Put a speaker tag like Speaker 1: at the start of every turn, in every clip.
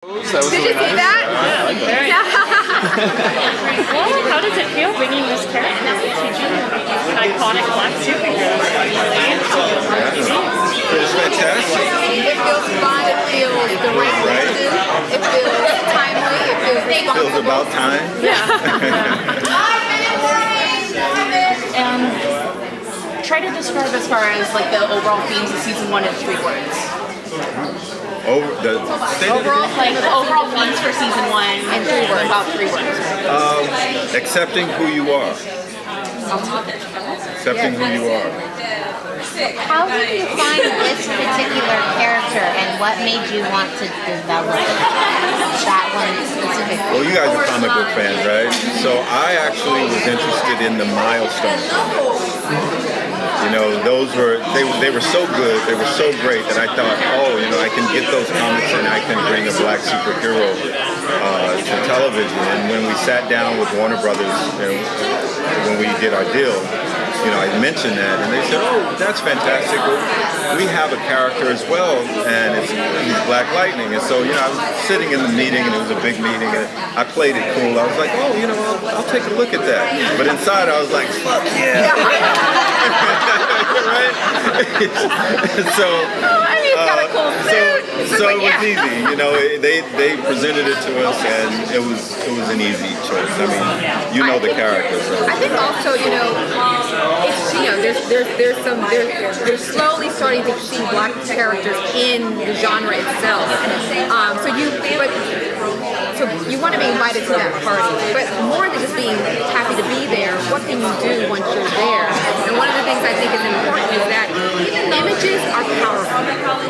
Speaker 1: That was
Speaker 2: Did you see that?
Speaker 1: Yeah, I like that.
Speaker 3: Well, how does it feel bringing this character to an iconic black superhero?
Speaker 4: It's fantastic.
Speaker 2: It feels fun, it feels the right thing to do, it feels timely, it feels responsible.
Speaker 4: Feels about time.
Speaker 5: And try to describe as far as like the overall themes of season 1 in 3 words. Overall themes for season 1 in 3 words. About 3 words.
Speaker 4: Accepting who you are. Accepting who you are.
Speaker 6: How did you find this particular character and what made you want to develop that one specifically?
Speaker 4: Well, you guys are comic book fans, right? So I actually was interested in the milestone comics. You know, those were they were so good, they were so great that I thought, oh, you know, I can get those comics and I can bring a black superhero to television. And when we sat down with Warner Brothers, you know, when we did our deal, you know, I mentioned that, and they said, "Oh, that's fantastic. Well, we have a character as well, and he's Black Lightning." And so, you know, I was sitting in the meeting, and it was a big meeting, and I played it cool. I was like, "Oh, you know, I'll take a look at that." But inside, I was like, "Fuck yeah!" Right? So,
Speaker 2: got a cool suit.
Speaker 4: so it was easy. You know, they presented it to us, and it was an easy choice. I mean, you know the character. So.
Speaker 2: I think also, you know, it's, you know, they're slowly starting to see black characters in the genre itself. So you want to be invited to that party, but more than just being happy to be there, what can you do once you're there? And one of the things I think is important is that images are powerful.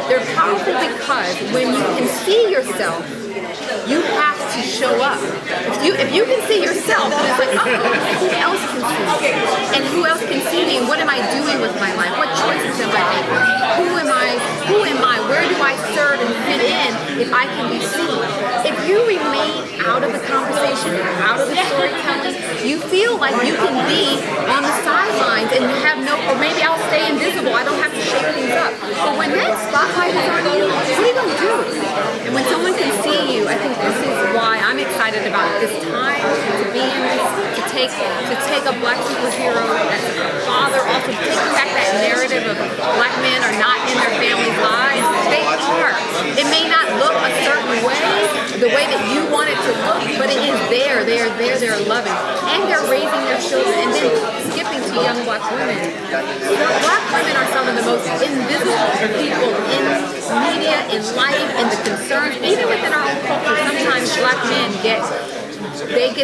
Speaker 2: They're powerful because when you can see yourself, you have to show up. If you can see yourself, then it's like, oh, who else can see me? And who else can see me? And what am I doing with my life? What choices am I making? Who am I? Where do I serve and fit in if I can be seen? If you remain out of the conversation, out of the storytelling, you feel like you can be on the sidelines and have or maybe I'll stay invisible. I don't have to shake things up. But when that spotlight is on you, what are you going to do? And when someone can see you, I think this is why I'm excited about this time to be in this, to take a black superhero as a father, also taking back that narrative of black men are not in their families' lives. They are. It may not look a certain way, the way that you want it to look, but it is there. They are there, they're loving. And they're raising their children. And then skipping to young black women. Black women are some of the most invisible people in media, in life, in the concerns, even within our own culture. Sometimes black men get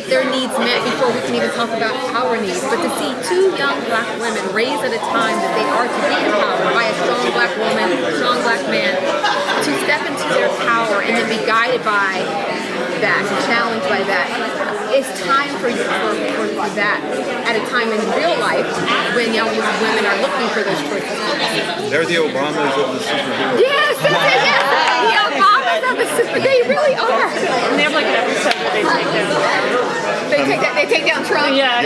Speaker 2: their needs met before we can even talk about our needs. But to see 2 young black women raised at a time that they are to be empowered by a strong black woman, a strong black man, to step into their power and then be guided by that, challenged by that. It's time for that at a time in real life when young women are looking for those choices.
Speaker 4: They're the Obamas of the superheroes.
Speaker 2: Yes, yes, the Obamas of the super. They really are.
Speaker 3: And they have like an episode that they take down.
Speaker 2: They take down Trump.
Speaker 3: Yeah.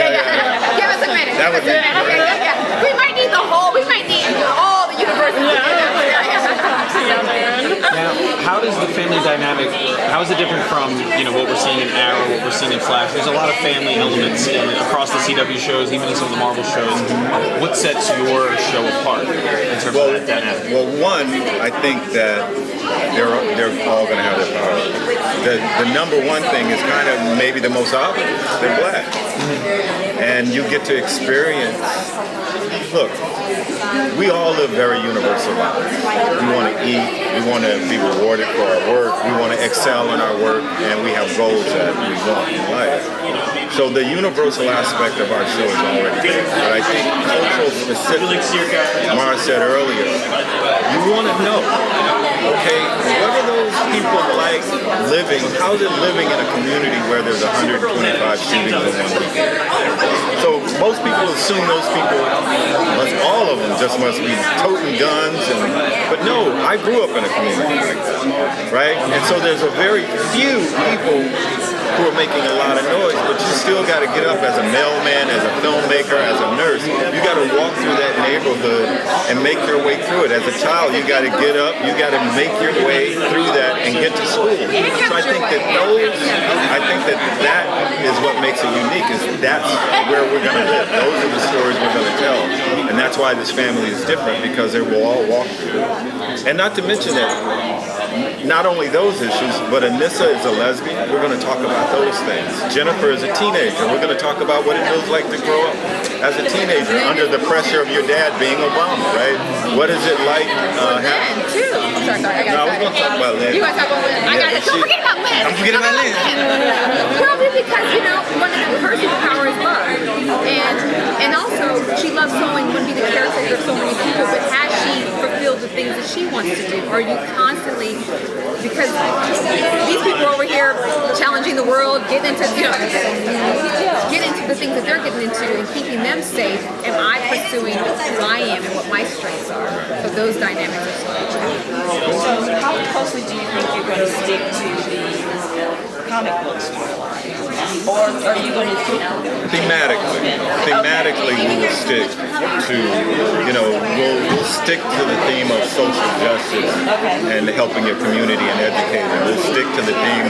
Speaker 2: Give us a minute.
Speaker 4: That was it.
Speaker 2: Yeah. We might need all the universes.
Speaker 1: Now, how does the family dynamic, how is it different from, you know, what we're seeing in Arrow, what we're seeing in Flash? There's a lot of family elements across the CW shows, even in some of the Marvel shows. What sets your show apart in terms of that dynamic?
Speaker 4: Well, one, I think that they're all going to have their power. The number one thing is kind of maybe the most obvious. They're black. And you get to experience, look, we all live very universal lives. We want to eat, we want to be rewarded for our work, we want to excel in our work, and we have goals that we want in life. So the universal aspect of our show is already there. But I think cultural specifics, Mara said earlier, you want to know, okay, what are those people like living, how's it living in a community where there's 125 shootings in one weekend? So most people assume those people, all of them just must be toting guns, but no, I grew up in a community like that, right? And so there's a very few people who are making a lot of noise, but you still got to get up as a mailman, as a filmmaker, as a nurse. You got to walk through that neighborhood and make your way through it. As a child, you got to get up, you got to make your way through that and get to school. So I think that is what makes it unique, is that's where we're going to live. Those are the stories we're going to tell. And that's why this family is different, because they will all walk through it. And not to mention that not only those issues, but Anissa is a lesbian. We're going to talk about those things. Jennifer is a teenager. We're going to talk about what it feels like to grow up as a teenager under the pressure of your dad being Obama, right? What is it like?
Speaker 2: Lynn, too. I'm sorry, I got
Speaker 4: No, I was going to talk about Lynn.
Speaker 2: You want to talk about Lynn? I got to. Don't forget about Lynn.
Speaker 4: I'm forgetting about Lynn.
Speaker 2: Probably because, one of her superpower is love. And also, she loves so many, would be the caretaker of so many people, but has she fulfilled the things that she wants to do? Are you constantly, because these people over here challenging the world, getting into, get into the things that they're getting into and keeping them safe, am I pursuing who I am and what my strengths are? So those dynamics are so important.
Speaker 3: So how closely do you think you're going to stick to the comic book storyline? Or are you going to,
Speaker 4: Thematically, we will stick to, we'll stick to the theme of social justice and helping your community and educating. We'll stick to the theme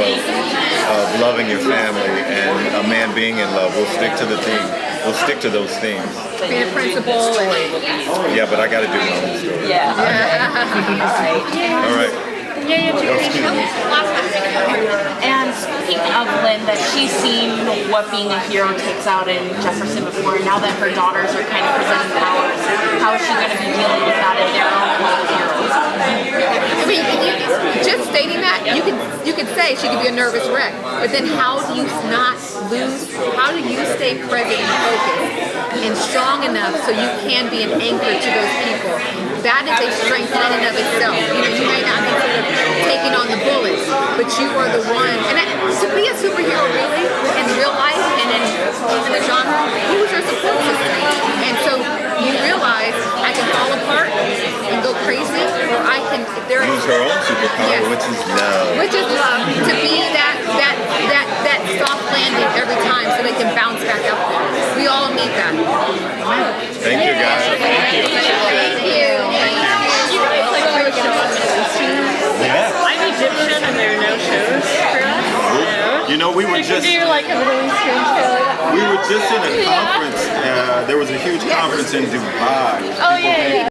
Speaker 4: of loving your family and a man being in love. We'll stick to the theme. We'll stick to those themes.
Speaker 2: Being a principal.
Speaker 4: Yeah, but I got to do my own story.
Speaker 3: Yeah. Okay.
Speaker 4: All right.
Speaker 5: And speaking of Lynn, that she's seen what being a hero takes out in Jefferson before, and now that her daughters are kind of presenting powers, how is she going to be dealing with that in their own little heroes?
Speaker 2: I mean, just stating that, you could say she could be a nervous wreck, but then how do you not lose, how do you stay present and focused and strong enough so you can be an anchor to those people? That is a strength in and of itself. You may not be sort of taking on the bullets, but you are the one. And to be a superhero really, in real life and in the genre, who's your support system? And so you realize I can fall apart and go crazy, or I can, if there
Speaker 4: Use her own superpower, which is love.
Speaker 2: Which is love. To be that soft landing every time so they can bounce back up there. We all need that.
Speaker 4: Thank you, guys.
Speaker 2: Thank you.
Speaker 4: Yeah.
Speaker 3: I'm Egyptian and there are no shows for us.
Speaker 4: We were
Speaker 3: You
Speaker 4: just
Speaker 3: could do like a Middle Eastern show.
Speaker 4: in a conference. There was a huge conference in Dubai.
Speaker 3: Oh yeah.